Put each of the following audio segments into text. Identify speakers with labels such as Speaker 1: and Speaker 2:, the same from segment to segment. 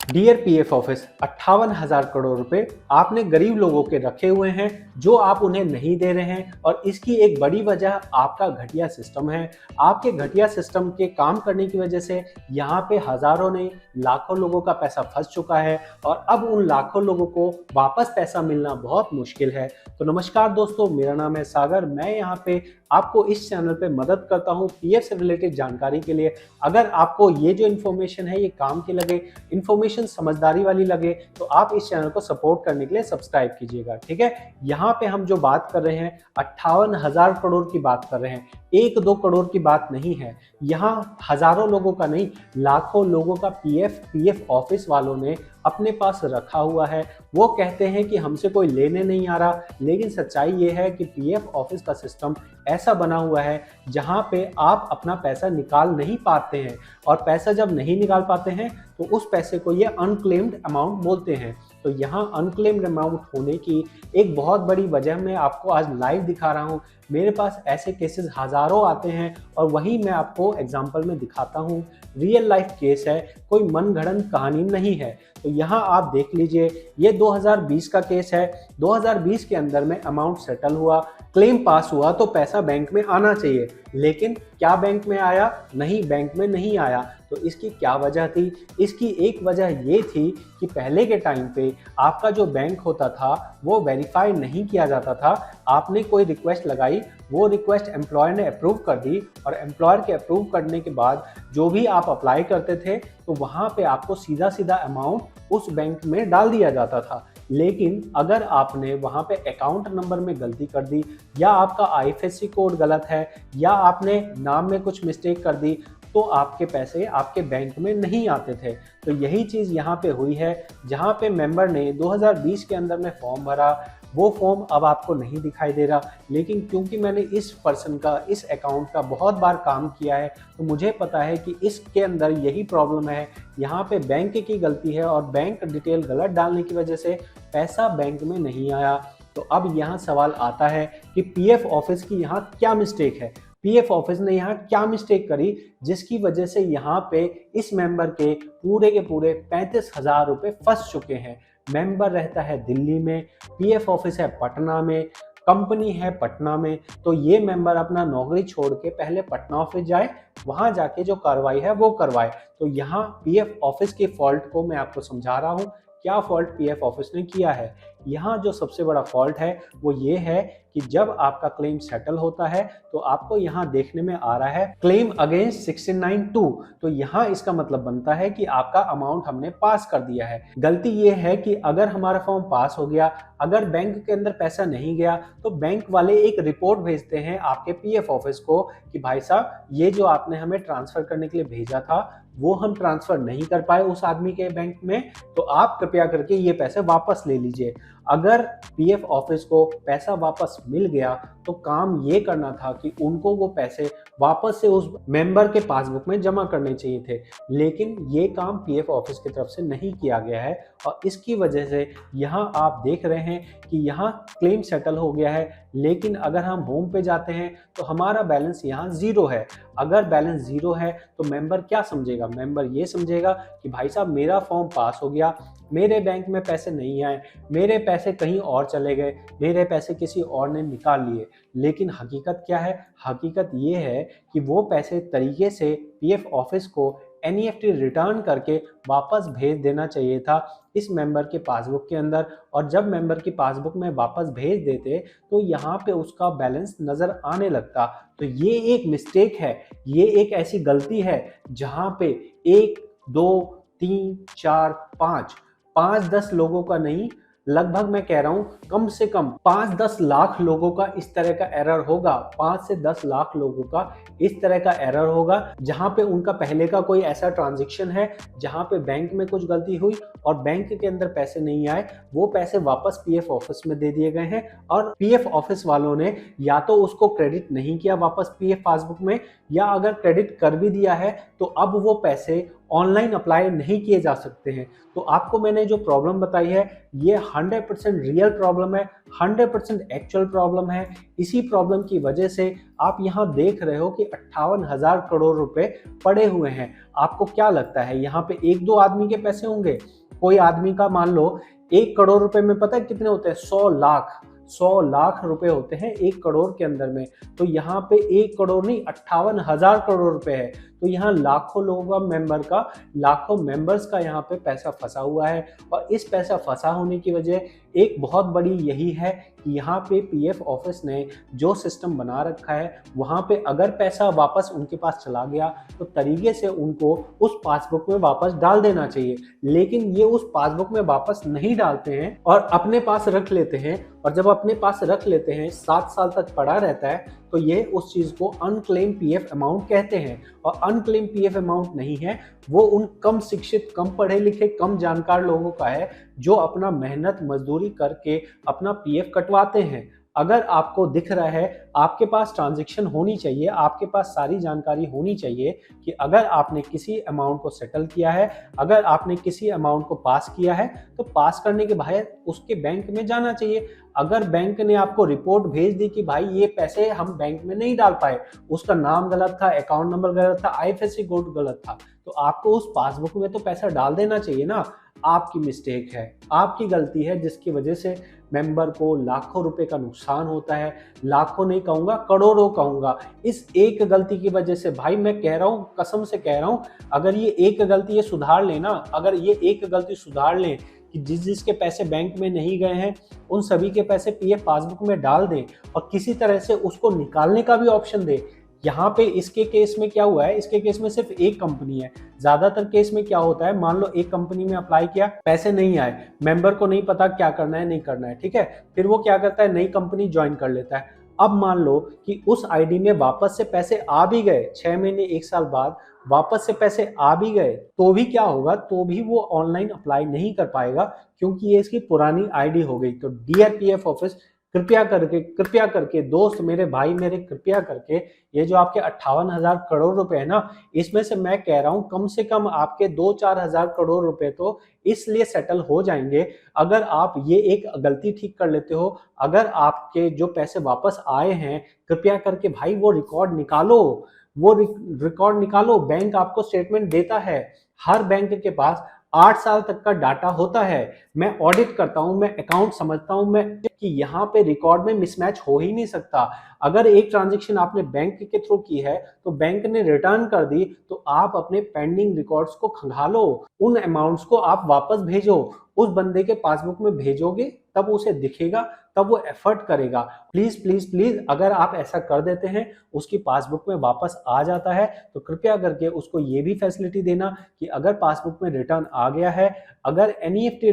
Speaker 1: Dear PF office, 58,000 crore रुपए आपने गरीब लोगों के रखे हुए हैं जो आप उन्हें नहीं दे रहे हैं, और इसकी एक बड़ी वजह आपका घटिया सिस्टम है। आपके घटिया सिस्टम के काम करने की वजह से यहाँ पे हजारों नहीं लाखों लोगों का पैसा फंस चुका है, और अब उन लाखों लोगों को वापस पैसा मिलना बहुत मुश्किल है। तो नमस्कार दोस्तों, मेरा नाम है सागर। मैं यहाँ पे आपको इस चैनल पे मदद करता हूँ पीएफ से रिलेटेड जानकारी के लिए। अगर आपको ये जो इन्फॉर्मेशन है ये काम की लगे, इन्फॉर्मेशन समझदारी वाली लगे, तो आप इस चैनल को सपोर्ट करने के लिए सब्सक्राइब कीजिएगा, ठीक है। यहाँ पे हम जो बात कर रहे हैं 58,000 करोड़ की बात कर रहे हैं, 1-2 करोड़ की बात नहीं है। यहाँ हजारों लोगों का नहीं, लाखों लोगों का पीएफ ऑफिस वालों ने अपने पास रखा हुआ है। वो कहते हैं कि हमसे कोई लेने नहीं आ रहा, लेकिन सच्चाई ये है कि पीएफ ऑफिस का सिस्टम ऐसा बना हुआ है जहां पे आप अपना पैसा निकाल नहीं पाते हैं, और पैसा जब नहीं निकाल पाते हैं तो उस पैसे को ये अनक्लेम्ड अमाउंट बोलते हैं। तो यहाँ अनक्लेम्ड अमाउंट होने की एक बहुत बड़ी वजह मैं आपको आज लाइव दिखा रहा हूँ। मेरे पास ऐसे केसेस हजारों आते हैं और वही मैं आपको एग्जांपल में दिखाता हूँ। रियल लाइफ केस है, कोई मनगढ़ंत कहानी नहीं है। तो यहाँ आप देख लीजिए, ये 2020 का केस है। 2020 के अंदर में अमाउंट सेटल हुआ, क्लेम पास हुआ, तो पैसा बैंक में आना चाहिए, लेकिन क्या बैंक में आया? नहीं, बैंक में नहीं आया। तो इसकी क्या वजह थी? इसकी एक वजह ये थी कि पहले के टाइम पे आपका जो बैंक होता था वो वेरीफाई नहीं किया जाता था। आपने कोई रिक्वेस्ट लगाई, वो रिक्वेस्ट एम्प्लॉयर ने अप्रूव कर दी, और एम्प्लॉयर के अप्रूव करने के बाद जो भी आप अप्लाई करते थे तो वहाँ पे आपको सीधा सीधा अमाउंट उस बैंक में डाल दिया जाता था। लेकिन अगर आपने वहाँ पे अकाउंट नंबर में गलती कर दी, या आपका आईएफएससी कोड गलत है, या आपने नाम में कुछ मिस्टेक कर दी, तो आपके पैसे आपके बैंक में नहीं आते थे। तो यही चीज़ यहाँ पे हुई है, जहाँ पे मेंबर ने 2020 के अंदर में फॉर्म भरा, वो फॉर्म अब आपको नहीं दिखाई दे रहा। लेकिन क्योंकि मैंने इस पर्सन का, इस अकाउंट का बहुत बार काम किया है, तो मुझे पता है कि इसके अंदर यही प्रॉब्लम है। यहाँ पे बैंक की गलती है, और बैंक डिटेल गलत डालने की वजह से पैसा बैंक में नहीं आया। तो अब यहाँ सवाल आता है कि पीएफ ऑफिस की यहाँ क्या मिस्टेक है? पीएफ ऑफिस ने यहाँ क्या मिस्टेक करी जिसकी वजह से यहाँ पे इस मेंबर के पूरे 35,000 रुपए फंस चुके हैं। मेंबर रहता है दिल्ली में, पीएफ ऑफिस है पटना में, कंपनी है पटना में। तो ये मेंबर अपना नौकरी छोड़ के पहले पटना ऑफिस जाए, वहां जाके जो कार्रवाई है वो करवाए। तो यहाँ पीएफ ऑफिस के फॉल्ट को मैं आपको समझा रहा हूँ, क्या फॉल्ट पीएफ ऑफिस ने किया है। यहाँ जो सबसे बड़ा फॉल्ट है वो ये है कि जब आपका क्लेम सेटल होता है तो आपको यहाँ देखने में आ रहा है क्लेम अगेंस्ट 69(2). तो यहाँ इसका मतलब बनता है कि आपका अमाउंट हमने पास कर दिया है। गलती ये है कि अगर हमारा फॉर्म पास हो गया, अगर बैंक के अंदर पैसा नहीं गया, तो बैंक वाले एक रिपोर्ट भेजते हैं आपके पीएफ ऑफिस को कि भाई साहब, ये जो आपने हमें ट्रांसफर करने के लिए भेजा था वो हम ट्रांसफर नहीं कर पाए उस आदमी के बैंक में, तो आप कृपया करके ये पैसे वापस ले लीजिए। अगर पीएफ ऑफिस को पैसा वापस मिल गया तो काम ये करना था कि उनको वो पैसे वापस से उस मेंबर के पासबुक में जमा करने चाहिए थे, लेकिन ये काम पीएफ ऑफिस की तरफ से नहीं किया गया है। और इसकी वजह से यहाँ आप देख रहे हैं कि यहाँ क्लेम सेटल हो गया है, लेकिन अगर हम होम पे जाते हैं तो हमारा बैलेंस यहाँ जीरो है। अगर बैलेंस जीरो है तो मेंबर क्या समझेगा? मेंबर ये समझेगा कि भाई साहब, मेरा फॉर्म पास हो गया, मेरे बैंक में पैसे नहीं आए, मेरे पैसे कहीं और चले गए, मेरे पैसे किसी और ने निकाल लिए। लेकिन हकीकत क्या है? हकीकत ये है कि वो पैसे तरीके से पीएफ ऑफिस को एनईएफटी रिटर्न करके वापस भेज देना चाहिए था इस मेंबर के पासबुक के अंदर, और जब मेंबर की पासबुक में वापस भेज देते तो यहाँ पे उसका बैलेंस नज़र आने लगता। तो ये एक मिस्टेक है, ये एक ऐसी गलती है जहाँ पे 1, 2, 3, 4, 5-10 लोगों का नहीं, लगभग मैं कह रहा हूं कम से कम 5-10 लाख लोगों का इस तरह का एरर होगा। 5 से 10 लाख लोगों का इस तरह का एरर होगा जहां पे उनका पहले का कोई ऐसा ट्रांजैक्शन है जहां पे बैंक में कुछ गलती हुई और बैंक के अंदर पैसे नहीं आए, वो पैसे वापस पीएफ ऑफिस में दे दिए गए हैं, और पीएफ ऑफिस वालों ने या तो उसको क्रेडिट नहीं किया वापस पीएफ पासबुक में, या अगर क्रेडिट कर भी दिया है तो अब वो पैसे ऑनलाइन अप्लाई नहीं किए जा सकते हैं। तो आपको मैंने जो प्रॉब्लम बताई है ये 100% रियल प्रॉब्लम है, 100% एक्चुअल प्रॉब्लम है। इसी प्रॉब्लम की वजह से आप यहाँ देख रहे हो कि 58,000 करोड़ रुपए पड़े हुए हैं। आपको क्या लगता है यहाँ पे एक दो आदमी के पैसे होंगे? कोई आदमी का मान लो 1 करोड़ रुपए में पता है कितने होते हैं? 100 लाख रुपए होते हैं 1 करोड़ के अंदर में। तो यहाँ पे 1 करोड़ नहीं 58,000 करोड़ रुपए है। तो यहाँ लाखों लोगों का लाखों मेंबर्स का यहाँ पे पैसा फंसा हुआ है। और इस पैसा फंसा होने की वजह एक बहुत बड़ी यही है कि यहाँ पे पीएफ ऑफिस ने जो सिस्टम बना रखा है वहाँ पे अगर पैसा वापस उनके पास चला गया तो तरीके से उनको उस पासबुक में वापस डाल देना चाहिए, लेकिन ये उस पासबुक में वापस नहीं डालते हैं और अपने पास रख लेते हैं। और जब अपने पास रख लेते हैं 7 साल तक पड़ा रहता है तो ये उस चीज को अनक्लेम पीएफ अमाउंट कहते हैं। और अनक्लेम पीएफ अमाउंट नहीं है, वो उन कम शिक्षित, कम पढ़े लिखे, कम जानकार लोगों का है जो अपना मेहनत मजदूरी करके अपना पीएफ कटवाते हैं। अगर आपको दिख रहा है, आपके पास ट्रांजैक्शन होनी चाहिए, आपके पास सारी जानकारी होनी चाहिए कि अगर आपने किसी अमाउंट को सेटल किया है, अगर आपने किसी अमाउंट को पास किया है तो पास करने के बाद उसके बैंक में जाना चाहिए। अगर बैंक ने आपको रिपोर्ट भेज दी कि भाई ये पैसे हम बैंक में नहीं डाल पाए, उसका नाम गलत था, अकाउंट नंबर गलत था, आईएफएससी कोड गलत था, तो आपको उस पासबुक में तो पैसा डाल देना चाहिए ना। आपकी मिस्टेक है, आपकी गलती है, जिसकी वजह से मेंबर को लाखों रुपए का नुकसान होता है। लाखों नहीं कहूंगा, करोड़ों कहूंगा। इस एक गलती की वजह से भाई मैं कह रहा हूँ, कसम से कह रहा हूँ, अगर ये एक गलती ये सुधार लेना, अगर ये एक गलती सुधार लें कि जिसके पैसे बैंक में नहीं गए हैं उन सभी के पैसे पीएफ पासबुक में डाल दें और किसी तरह से उसको निकालने का भी ऑप्शन दें। यहाँ पे इसके केस में क्या हुआ है, इसके केस में सिर्फ एक कंपनी है। ज्यादातर केस में क्या होता है, मान लो एक कंपनी में अप्लाई किया, पैसे नहीं आए, मेंबर को नहीं पता क्या करना है नहीं करना है, ठीक है, फिर वो क्या करता है, नई कंपनी ज्वाइन कर लेता है। अब मान लो कि उस आईडी में वापस से पैसे आ भी गए, 6 महीने 1 साल बाद वापस से पैसे आ भी गए, तो भी क्या होगा, तो भी वो ऑनलाइन अप्लाई नहीं कर पाएगा क्योंकि ये इसकी पुरानी आईडी हो गई। तो डियर पीएफ ऑफिस, कृपया करके दोस्त, मेरे भाई मेरे, कृपया करके ये जो आपके 58,000 करोड़ रुपए है ना, इसमें से मैं कह रहा हूं कम से कम आपके 2-4 हजार करोड़ रुपए तो इसलिए सेटल हो जाएंगे अगर आप ये एक गलती ठीक कर लेते हो। अगर आपके जो पैसे वापस आए हैं, कृपया करके भाई वो रिकॉर्ड निकालो, वो रिकॉर्ड निकालो। बैंक आपको स्टेटमेंट देता है, हर बैंक के पास 8 साल तक का डाटा होता है। मैं ऑडिट करता हूं, मैं अकाउंट समझता हूं मैं कि यहाँ पे रिकॉर्ड में मिसमैच हो ही नहीं सकता। अगर एक ट्रांजैक्शन आपने बैंक के थ्रू की है तो बैंक ने रिटर्न कर दी, तो आप अपने पेंडिंग रिकॉर्ड्स को खंगालो, उन अमाउंट्स को आप वापस भेजो, उस बंदे के पासबुक में भेजोगे तब उसे दिखेगा, तब वो एफर्ट करेगा। प्लीज प्लीज प्लीज, अगर आप ऐसा कर देते हैं, उसकी पासबुक में वापस आ जाता है, तो कृपया करके उसको ये भी फैसिलिटी देना कि अगर पासबुक में रिटर्न आ गया है, अगर एनईएफटी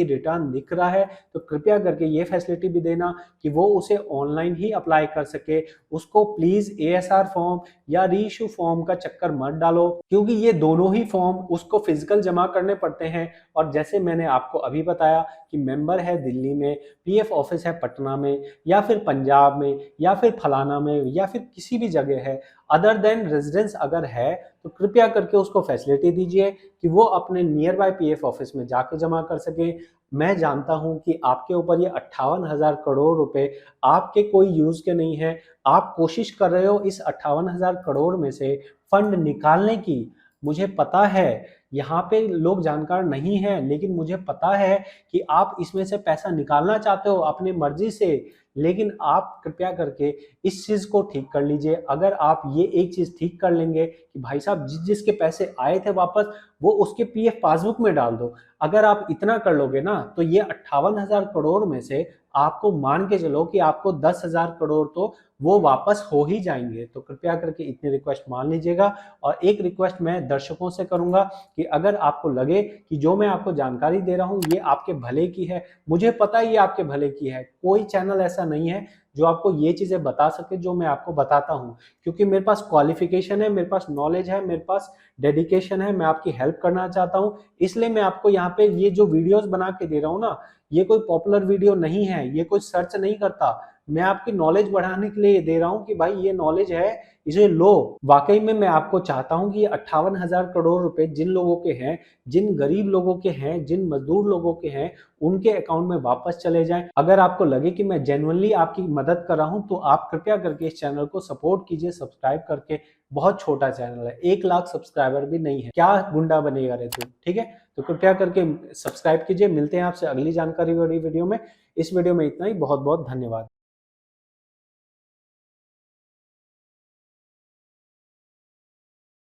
Speaker 1: रिटर्न दिख रहा है, तो कृपया करके ये फैसिलिटी भी देना कि वो उसे ऑनलाइन ही अप्लाई कर सके। उसको प्लीज एएसआर फॉर्म या रीइश्यू फॉर्म का चक्कर मत डालो, क्योंकि ये दोनों ही फॉर्म उसको फिजिकल जमा करने पड़ते हैं। और जैसे मैंने आपको अभी बताया कि मेंबर है दिल्ली में, पीएफ ऑफिस है पटना में, या फिर पंजाब में, या फिर फलाना में, या फिर किसी भी जगह है, अदर देन रेजिडेंस अगर है, तो कृपया करके उसको फैसिलिटी दीजिए कि वो अपने नियर बाय पीएफ ऑफिस में जाके जमा कर सके। मैं जानता हूं कि आपके ऊपर ये 58,000 करोड़ रुपए आपके कोई यूज के नहीं है। आप कोशिश कर रहे हो इस 58,000 करोड़ में से फंड निकालने की। मुझे पता है यहाँ पे लोग जानकार नहीं हैं, लेकिन मुझे पता है कि आप इसमें से पैसा निकालना चाहते हो अपनी मर्जी से, लेकिन आप कृपया करके इस चीज को ठीक कर लीजिए। अगर आप ये एक चीज ठीक कर लेंगे कि भाई साहब जिसके पैसे आए थे वापस, वो उसके पीएफ पासबुक में डाल दो, अगर आप इतना कर लोगे ना, तो ये 58,000 करोड़ में से आपको मान के चलो कि आपको 10,000 करोड़ तो वो वापस हो ही जाएंगे। तो कृपया करके इतनी रिक्वेस्ट मान लीजिएगा। और एक रिक्वेस्ट मैं दर्शकों से करूंगा कि अगर आपको लगे कि जो मैं आपको जानकारी दे रहा हूं ये आपके भले की है, मुझे पता है ये आपके भले की है, कोई चैनल ऐसा नहीं है जो आपको ये चीजें बता सके जो मैं आपको बताता हूं, क्योंकि मेरे पास क्वालिफिकेशन है, मेरे पास नॉलेज है, मेरे पास डेडिकेशन है, मैं आपकी हेल्प करना चाहता हूं, इसलिए मैं आपको यहाँ पे ये जो वीडियोस बना के दे रहा हूँ ना, ये कोई पॉपुलर वीडियो नहीं है, ये कोई सर्च नहीं करता, मैं आपकी नॉलेज बढ़ाने के लिए दे रहा हूं कि भाई ये नॉलेज है, इसे लो। वाकई में मैं आपको चाहता हूं कि ये 58,000 करोड़ रुपए जिन लोगों के हैं, जिन गरीब लोगों के हैं, जिन मजदूर लोगों के हैं, उनके अकाउंट में वापस चले जाएं। अगर आपको लगे कि मैं जेन्युइनली आपकी मदद कर रहा हूं तो आप कृपया करके इस चैनल को सपोर्ट कीजिए सब्सक्राइब करके। बहुत छोटा चैनल है, 1 लाख सब्सक्राइबर भी नहीं है, क्या गुंडा बनेगा रे तू, ठीक है। तो कृपया करके सब्सक्राइब कीजिए। मिलते हैं आपसे अगली जानकारी वाली वीडियो में। इस वीडियो में इतना ही। बहुत बहुत धन्यवाद।